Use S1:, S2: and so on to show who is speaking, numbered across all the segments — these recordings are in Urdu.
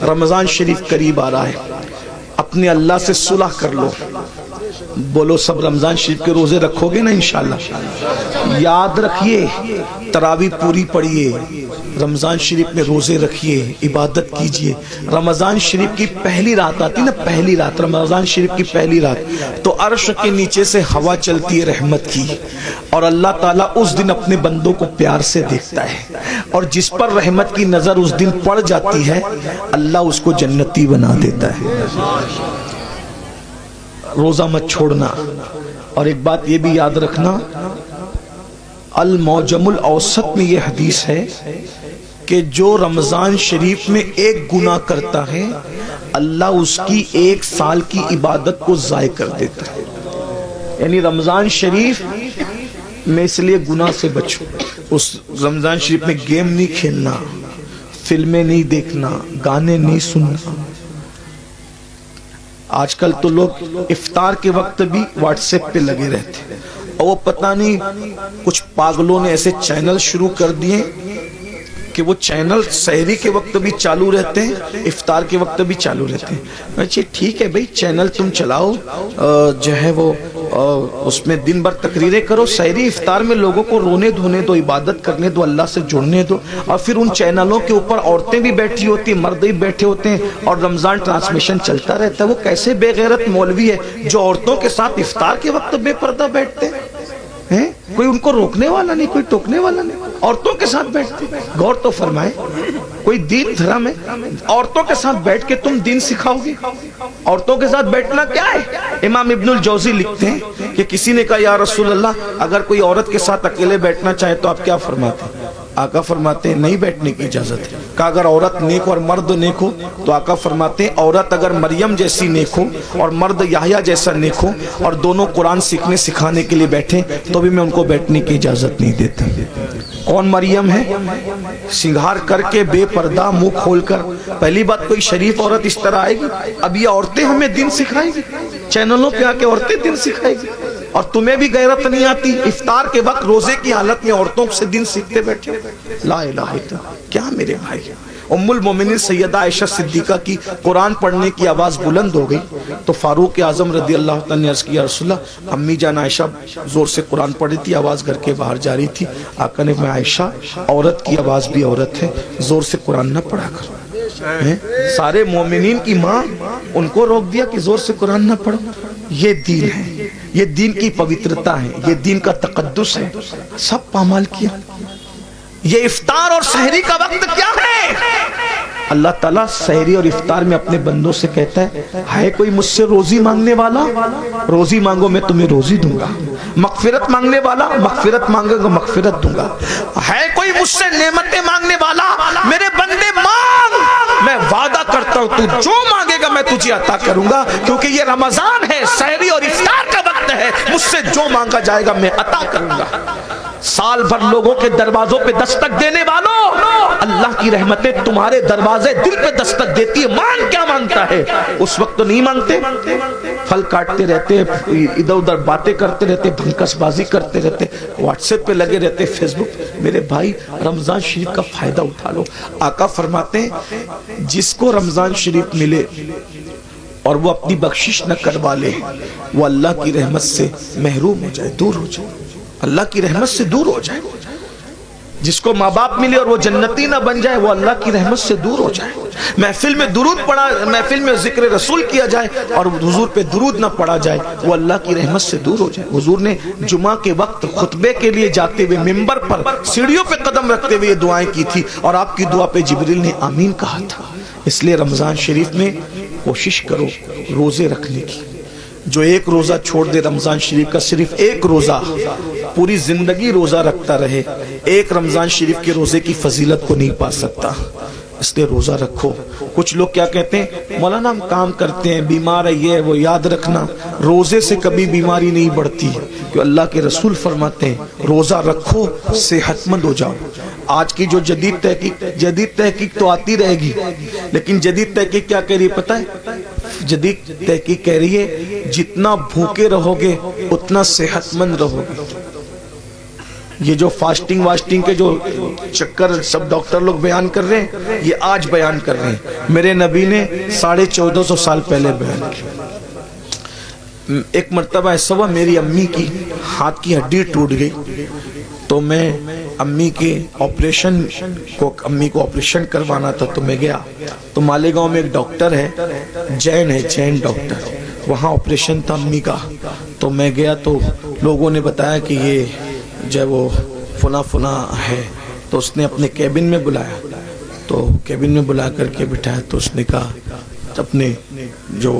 S1: رمضان شریف قریب آ رہا ہے، اپنے اللہ سے صلح کر لو. بولو سب رمضان شریف کے روزے رکھو گے نا انشاءاللہ؟ یاد رکھیے، تراویح پوری پڑھیے، رمضان شریف میں روزے رکھیے، عبادت کیجئے. رمضان شریف کی پہلی رات آتی نا، پہلی رات، رمضان شریف کی پہلی رات، تو عرش کے نیچے سے ہوا چلتی ہے رحمت کی، اور اللہ تعالیٰ اس دن اپنے بندوں کو پیار سے دیکھتا ہے، اور جس پر رحمت کی نظر اس دن پڑ جاتی ہے اللہ اس کو جنتی بنا دیتا ہے. روزہ مت چھوڑنا. اور ایک بات یہ بھی یاد رکھنا، المعجم الاوسط میں یہ حدیث ہے کہ جو رمضان شریف میں ایک گناہ کرتا ہے اللہ اس کی 1 سال کی عبادت کو ضائع کر دیتا ہے. یعنی رمضان شریف میں اس لیے گناہ سے بچو. اس رمضان شریف میں گیم نہیں کھیلنا، فلمیں نہیں دیکھنا، گانے نہیں سننا. آج کل تو لوگ افطار کے وقت بھی واٹس ایپ پہ لگے رہتے ہیں، اور وہ پتہ نہیں کچھ پاگلوں نے ایسے چینل شروع کر دیے کہ وہ چینل سحری کے وقت بھی چالو رہتے ہیں، افطار کے وقت بھی چالو رہتے ہیں. اچھا ٹھیک ہے بھئی، چینل تم چلاؤ، جو ہے وہ اس میں دن بھر تقریریں کرو، سحری افطار میں لوگوں کو رونے دھونے دو، عبادت کرنے دو، اللہ سے جڑنے دو. اور پھر ان چینلوں کے اوپر عورتیں بھی بیٹھی ہوتی ہیں، مرد بھی بیٹھے ہوتے ہیں، اور رمضان ٹرانسمیشن چلتا رہتا ہے. وہ کیسے بے غیرت مولوی ہے جو عورتوں کے ساتھ افطار کے وقت بے پردہ بیٹھتے ہیں؟ کوئی ان کو روکنے والا نہیں، کوئی ٹوکنے والا نہیں، عورتوں کے ساتھ بیٹھتے. غور تو فرمائے، کوئی دین دھرم ہے؟ عورتوں کے ساتھ بیٹھ کے تم دین سکھاؤ گے؟ عورتوں کے ساتھ بیٹھنا کیا ہے؟ امام ابن الجوزی لکھتے ہیں کہ کسی نے کہا یا رسول اللہ اگر کوئی عورت کے ساتھ اکیلے بیٹھنا چاہے تو آپ کیا فرماتے ہیں؟ آقا فرماتے ہیں نہیں بیٹھنے کی اجازت ہے. کہا اگر عورت نیک اور مرد نیک ہو؟ تو آقا فرماتے ہیں عورت اگر مریم جیسی نیک ہو اور مرد یحییٰ جیسا نیک ہو اور دونوں قرآن سیکھنے سکھانے کے لیے بیٹھیں تو بھی میں ان کو بیٹھنے کی اجازت نہیں دیتا. کون مریم ہے؟ سنگھار کر کے بے پردہ منہ کھول کر. پہلی بات کوئی شریف عورت اس طرح آئے گی؟ اب یہ عورتیں ہمیں دین سکھائیں گی، چینلوں پہ آ کے عورتیں دین سکھائیں گی. اور تمہیں بھی غیرت نہیں آتی افطار کے وقت روزے کی حالت میں عورتوں سے دین سیکھتے بیٹھے. لا الہ الا اللہ. کیا میرے بھائی، ام المومنین سیدہ عائشہ صدیقہ کی قرآن پڑھنے کی آواز بلند ہو گئی تو فاروق اعظم رضی اللہ تعالیٰ نے عرض کیا رسول اللہ امی جان عائشہ زور سے قرآن پڑھ رہی تھی، آواز گھر کے باہر جا رہی تھی. آقا نے میں عائشہ عورت کی آواز بھی عورت ہے، زور سے قرآن نہ پڑھا کر. سارے مومنین کی ماں ان کو روک دیا کہ زور سے قرآن نہ پڑھو. یہ دین ہے، یہ دین کی پوترتا ہے، یہ دین کا تقدس ہے. سب پامال کیا. یہ افطار اور سحری کا وقت کیا ہے؟ اللہ تعالیٰ سحری اور افطار میں اپنے بندوں سے کہتا ہے کوئی مجھ سے روزی مانگنے والا؟ روزی مانگو میں تمہیں روزی دوں گا. مغفرت مانگنے والا؟ مغفرت مانگے گا مغفرت دوں گا. ہے کوئی مجھ سے نعمتیں مانگنے والا؟ میرے بندے مانگ، میں وعدہ کرتا ہوں تو جو مانگے گا میں تجھے عطا کروں گا. کیونکہ یہ رمضان ہے، سحری اور افطار کا وقت ہے، مجھ سے جو مانگا جائے گا میں عطا کروں گا. سال بھر لوگوں کے دروازوں پہ دستک دینے والوں، اللہ کی رحمتیں تمہارے دروازے دل پہ دستک دیتی ہے. مان کیا مانگتا ہے؟ اس وقت تو نہیں مانگتے، پھل کاٹتے رہتے، ادھر ادھر باتیں کرتے رہتے، بھنکس بازی کرتے رہتے، واٹس ایپ پہ لگے رہتے، فیس بک. میرے بھائی رمضان شریف کا فائدہ اٹھا لو. آقا فرماتے ہیں جس کو رمضان شریف ملے اور وہ اپنی بخشش نہ کروا لے وہ اللہ کی رحمت سے محروم ہو جائے، دور ہو جائے، اللہ کی رحمت سے دور ہو جائے. جس کو ماں باپ ملے اور وہ جنتی نہ بن جائے وہ اللہ کی رحمت سے دور ہو جائے. محفل میں درود پڑھا، محفل میں ذکر رسول کیا جائے اور حضور پہ درود نہ پڑھا جائے وہ اللہ کی رحمت سے دور ہو جائے. حضور نے جمعہ کے وقت خطبے کے لیے جاتے ہوئے ممبر پر سیڑھیوں پہ قدم رکھتے ہوئے یہ دعائیں کی تھی اور آپ کی دعا پہ جبریل نے آمین کہا تھا. اس لیے رمضان شریف میں کوشش کرو روزے رکھنے کی. جو ایک روزہ چھوڑ دے رمضان شریف کا، صرف ایک روزہ، پوری زندگی روزہ رکھتا رہے، ایک رمضان شریف کے روزے کی فضیلت کو نہیں پا سکتا. اس لیے روزہ رکھو. کچھ لوگ کیا کہتے ہیں مولانا ہم کام کرتے ہیں، بیمار ہے، یہ وہ. یاد رکھنا روزے سے کبھی بیماری نہیں بڑھتی، کہ اللہ کے رسول فرماتے ہیں روزہ رکھو صحت مند ہو جاؤ. آج کی جو جدید تحقیق تو آتی رہے گی، لیکن جدید تحقیق کیا کہہ رہی ہے پتہ ہے؟ جدید تحقیق کہہ رہی ہے جتنا بھوکے رہو گے اتنا صحت مند رہو گے. یہ جو فاسٹنگ واسٹنگ کے جو چکر سب ڈاکٹر لوگ بیان کر رہے ہیں، یہ آج بیان کر رہے ہیں، میرے نبی نے 1450 سال پہلے بیان کیا۔ ایک مرتبہ ایسا ہوا، میری امی کی ہاتھ کی ہڈی ٹوٹ گئی، تو میں امی کو آپریشن کروانا تھا، تو میں گیا۔ تو مالیگاؤں میں ایک ڈاکٹر ہے، جین ڈاکٹر، وہاں آپریشن تھا امی کا۔ تو میں گیا تو لوگوں نے بتایا کہ یہ جو وہ فلاں ہے، تو اس نے اپنے کیبن میں بلایا، تو کیبن میں بلا کر کے بٹھایا، تو اس نے کہا اپنے جو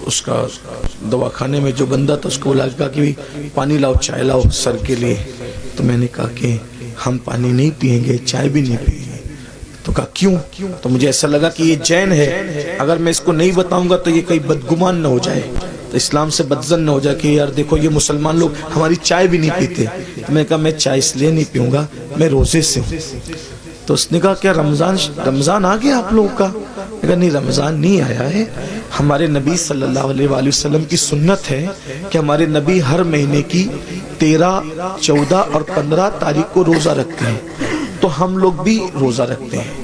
S1: اس کا دواخانے میں جو بندہ تھا اس کو بلا کے کہا کہ پانی لاؤ، چائے لاؤ سر کے لیے۔ تو میں نے کہا کہ ہم پانی نہیں پیئیں گے، چائے بھی نہیں پیئیں گے۔ تو کہا کیوں؟ تو مجھے ایسا لگا کہ یہ جین ہے، اگر میں اس کو نہیں بتاؤں گا تو یہ کہیں بدگمان نہ ہو جائے، تو اسلام سے بدزن نہ ہو جائے کہ یار دیکھو یہ مسلمان لوگ ہماری چائے بھی نہیں پیتے۔ تو میں نے کہا میں چائے اس لیے نہیں پیوں گا، میں روزے سے ہوں۔ تو اس نے کہا کیا رمضان آ گیا آپ لوگوں کا؟ میں نے کہا نہیں، رمضان نہیں آیا ہے، ہمارے نبی صلی اللہ علیہ وآلہ وسلم کی سنت ہے کہ ہمارے نبی ہر مہینے کی 13، 14 اور 15 تاریخ کو روزہ رکھتے ہیں، تو ہم لوگ بھی روزہ رکھتے ہیں،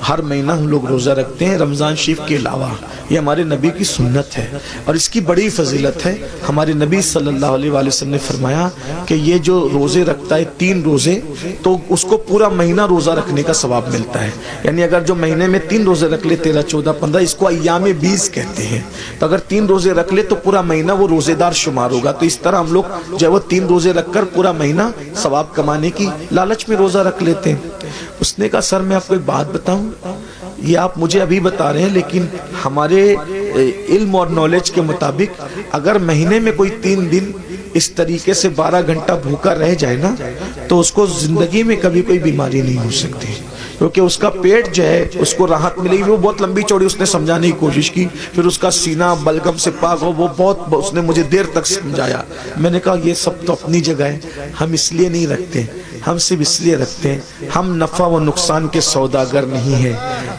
S1: ہر مہینہ ہم لوگ روزہ رکھتے ہیں رمضان شریف کے علاوہ، یہ ہمارے نبی کی سنت ہے، اور اس کی بڑی فضیلت ہے۔ ہمارے نبی صلی اللہ علیہ وآلہ وسلم نے فرمایا کہ یہ جو روزے رکھتا ہے 3 روزے، تو اس کو پورا مہینہ روزہ رکھنے کا ثواب ملتا ہے۔ یعنی اگر جو مہینے میں 3 روزے رکھ لے، 13، 14، 15، اس کو ایام 20 کہتے ہیں، تو اگر 3 روزے رکھ لے تو پورا مہینہ وہ روزے دار شمار ہوگا۔ تو اس طرح ہم لوگ جو ہے وہ 3 روزے رکھ کر پورا مہینہ ثواب کمانے کی لالچ میں روزہ رکھ لیتے ہیں۔ اس نے کہا سر میں آپ کو ایک بات بتاؤں، یہ آپ مجھے ابھی بتا رہے ہیں، لیکن ہمارے علم اور نالج کے مطابق اگر مہینے میں کوئی 3 دن اس طریقے سے 12 گھنٹہ بھوکا رہ جائے نا، تو اس کو زندگی میں کبھی کوئی بیماری نہیں ہو سکتی، کیونکہ اس کا پیٹ جو ہے اس کو راحت ملے گی۔ وہ بہت لمبی چوڑی اس نے سمجھانے کی کوشش کی، پھر اس کا سینہ بلغم سے پاک ہو، وہ بہت اس نے مجھے دیر تک سمجھایا۔ میں نے کہا یہ سب تو اپنی جگہ ہے، ہم اس لیے نہیں رکھتے، ہم صرف اس لیے رکھتے ہیں ہم نفع و نقصان کے سوداگر نہیں ہیں۔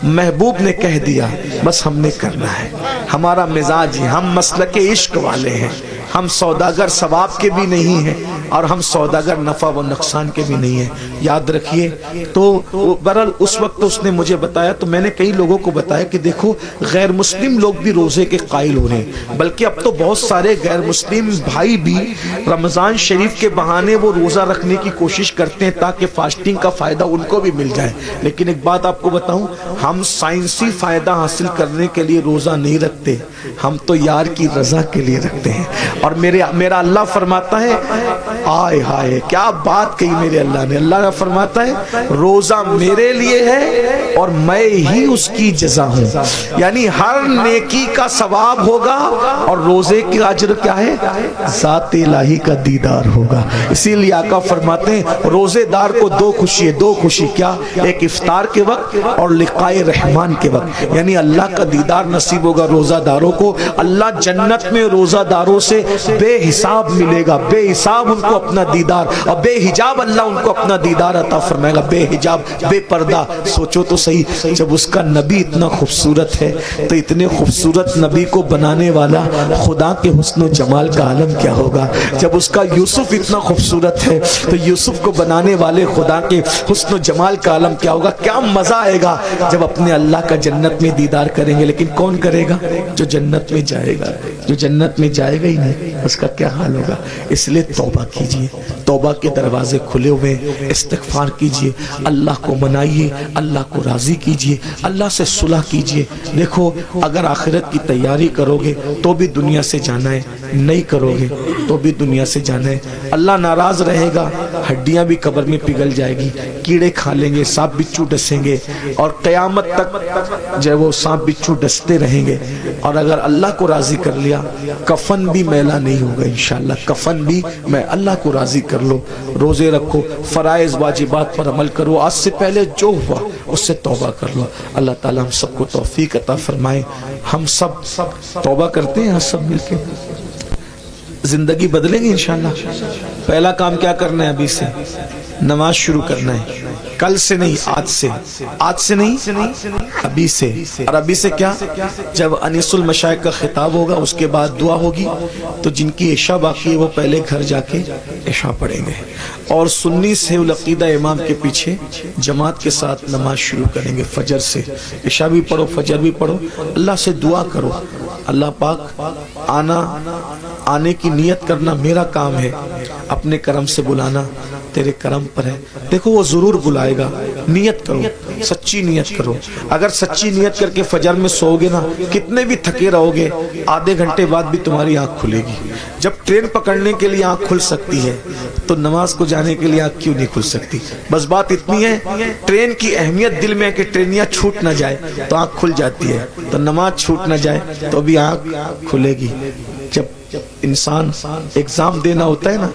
S1: محبوب نے کہہ دیا بس ہم نے کرنا ہے، ہمارا مزاج ہے، ہم مسلک عشق والے ہیں، ہم سوداگر ثواب کے بھی نہیں ہیں اور ہم سوداگر نفع و نقصان کے بھی نہیں ہیں، یاد رکھیے۔ تو بہرحال اس وقت اس نے مجھے بتایا، تو میں نے کئی لوگوں کو بتایا کہ دیکھو غیر مسلم لوگ بھی روزے کے قائل ہو رہے ہیں، بلکہ اب تو بہت سارے غیر مسلم بھائی بھی رمضان شریف کے بہانے وہ روزہ رکھنے کی کوشش کرتے ہیں تاکہ فاسٹنگ کا فائدہ ان کو بھی مل جائے۔ لیکن ایک بات آپ کو بتاؤں، ہم سائنسی فائدہ حاصل کرنے کے لیے روزہ نہیں رکھتے، ہم تو یار کی رضا کے لیے رکھتے ہیں۔ اور میرا اللہ فرماتا ہے، آئے ہائے کیا بات کہی میرے اللہ نے، اللہ فرماتا ہے روزہ میرے لیے ہے اور میں ہی اس کی جزا ہوں، یعنی ہر نیکی کا ثواب ہوگا اور روزے کی اجر کیا ہے؟ ذات الہی کا دیدار ہوگا۔ اسی لیے آقا فرماتے ہیں روزے دار کو 2 خوشی ہے، 2 خوشی کیا؟ ایک افطار کے وقت اور لقائے رحمان کے وقت، یعنی اللہ کا دیدار نصیب ہوگا روزہ داروں کو۔ اللہ جنت میں روزہ داروں سے بے حساب ملے گا، بے حساب ان کو اپنا دیدار، اور بے حجاب اللہ ان کو اپنا دیدار عطا فرمائے گا، بے حجاب، بے پردہ۔ سوچو تو صحیح، جب اس کا نبی اتنا خوبصورت ہے تو اتنے خوبصورت نبی کو بنانے والا خدا کے حسن و جمال کا عالم کیا ہوگا۔ جب اس کا یوسف اتنا خوبصورت ہے تو یوسف کو بنانے والے خدا کے حسن و جمال کا عالم کیا ہوگا۔ کیا مزہ آئے گا جب اپنے اللہ کا جنت میں دیدار کریں گے۔ لیکن کون کرے گا؟ جو جنت میں جائے گا، جو جنت میں جائے گا ہی نہیں، اس کا کیا حال ہوگا۔ اس لیے توبہ کیجئے، توبہ کے دروازے کھلے ہوئے، استغفار کیجئے، اللہ کو منائیے، اللہ کو راضی کیجئے، اللہ سے صلح کیجئے۔ دیکھو اگر آخرت کی تیاری کرو گے تو بھی دنیا سے جانا ہے، نہیں کرو گے تو بھی دنیا سے جانا ہے۔ اللہ ناراض رہے گا، ہڈیاں بھی قبر میں پگھل جائے گی، کیڑے کھا لیں گے، سانپ بچھو ڈسیں گے، اور قیامت تک جو ہے وہ سانپ بچھو ڈستے رہیں گے۔ اور اگر اللہ کو راضی کر لیا کفن بھی میلا نہیں ہوگا انشاءاللہ، کفن بھی میں اللہ کو راضی کر لو، روزے رکھو، فرائض واجبات پر عمل کرو، آج سے پہلے جو ہوا اس سے توبہ کر لو۔ اللہ تعالیٰ ہم سب کو توفیق عطا فرمائے۔ ہم سب توبہ کرتے ہیں سب مل کے، زندگی بدلیں گے انشاءاللہ۔ پہلا کام کیا کرنا ہے ابھی سے؟ نماز شروع کرنا ہے، کل سے نہیں، آج سے نہیں، ابھی سے۔ اور ابھی سے کیا؟ جب انیس المشائخ کا خطاب ہوگا اس کے بعد دعا ہوگی، تو جن کی عشاء باقی ہے وہ پہلے گھر جا کے عشاء پڑھیں گے، اور سنی سے العقیدہ امام کے پیچھے جماعت کے ساتھ نماز شروع کریں گے فجر سے۔ عشاء بھی پڑھو، فجر بھی پڑھو، اللہ سے دعا کرو، اللہ پاک آنے کی نیت کرنا میرا کام ہے، اپنے کرم سے بلانا تیرے کرم پر ہے۔ دیکھو وہ ضرور بلائے گا، نیت کرو، سچی نیت کرو۔ اگر سچی نیت کر کے فجر میں سو گے نا، کتنے بھی تھکے رہو گے، آدھے گھنٹے بعد بھی تمہاری آنکھ کھلے گی۔ جب ٹرین پکڑنے کے لیے آنکھ کھل سکتی ہے تو نماز کو جانے کے لیے آنکھ کیوں نہیں کھل سکتی؟ بس بات اتنی ہے، ٹرین کی اہمیت دل میں ہے کہ ٹرینیاں چھوٹ نہ جائے تو آنکھ کھل جاتی ہے، تو نماز چھوٹ نہ جائے تو بھی آنکھ کھلے گی۔ جب انسان ایگزام دینا ہوتا ہے نا،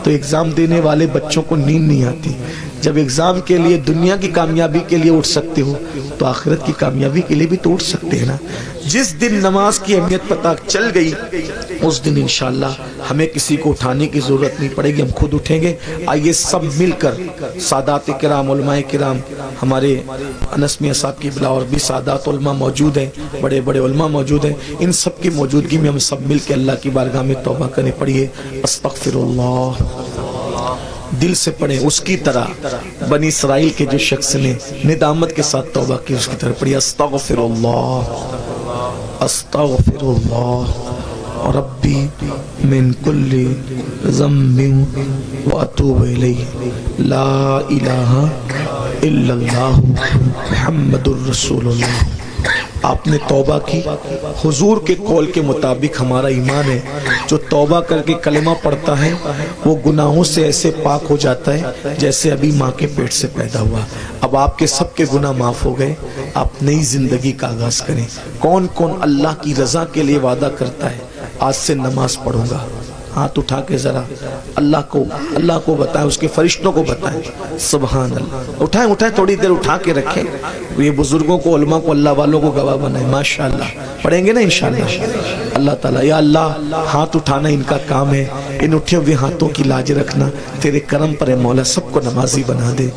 S1: تو ایگزام دینے والے بچوں کو نیند نہیں آتی۔ جب ایگزام کے لیے دنیا کی کامیابی کے لیے اٹھ سکتے ہو تو آخرت کی کامیابی کے لیے بھی تو اٹھ سکتے ہیں نا۔ جس دن نماز کی اہمیت پتہ چل گئی اس دن انشاءاللہ ہمیں کسی کو اٹھانے کی ضرورت نہیں پڑے گی، ہم خود اٹھیں گے۔ آئیے سب مل کر سادات کرام، علماء کرام، ہمارے انس میاں صاحب کی بلا اور بھی سادات علماء موجود ہیں، بڑے بڑے علماء موجود ہیں، ان سب کی موجودگی میں ہم سب مل کے اللہ کی بارگاہ میں توبہ کریں۔ پڑھیے استغفر اللہ، دل سے پڑھیں اس کی طرح بنی اسرائیل کے جو شخص نے ندامت کے ساتھ توبہ کی اس کی طرح پڑھیے استغفر اللہ، استغفر اللہ ربی من کل ذنب واتوب الیہ، لا الہ الا اللہ محمد الرسول اللہ۔ آپ نے توبہ کی، حضور کے قول کے مطابق ہمارا ایمان ہے، جو توبہ کر کے کلمہ پڑھتا ہے وہ گناہوں سے ایسے پاک ہو جاتا ہے جیسے ابھی ماں کے پیٹ سے پیدا ہوا۔ اب آپ کے سب کے گناہ معاف ہو گئے، آپ نئی زندگی کا آغاز کریں۔ کون کون اللہ کی رضا کے لیے وعدہ کرتا ہے آج سے نماز پڑھوں گا؟ ہاتھ اٹھا کے ذرا اللہ کو بتائیں، اس کے فرشتوں کو بتائیں۔ سبحان اللہ، اٹھائیں، تھوڑی دیر اٹھا کے رکھیں۔ یہ بزرگوں کو، علماء کو، اللہ والوں کو گواہ بنائیں۔ ماشاءاللہ پڑھیں گے نا انشاءاللہ۔ اللہ تعالیٰ، یا اللہ ہاتھ اٹھانا ان کا کام ہے، ان اٹھے ہوئے ہاتھوں کی لاج رکھنا تیرے کرم پر ہے مولا، سب کو نمازی بنا دے۔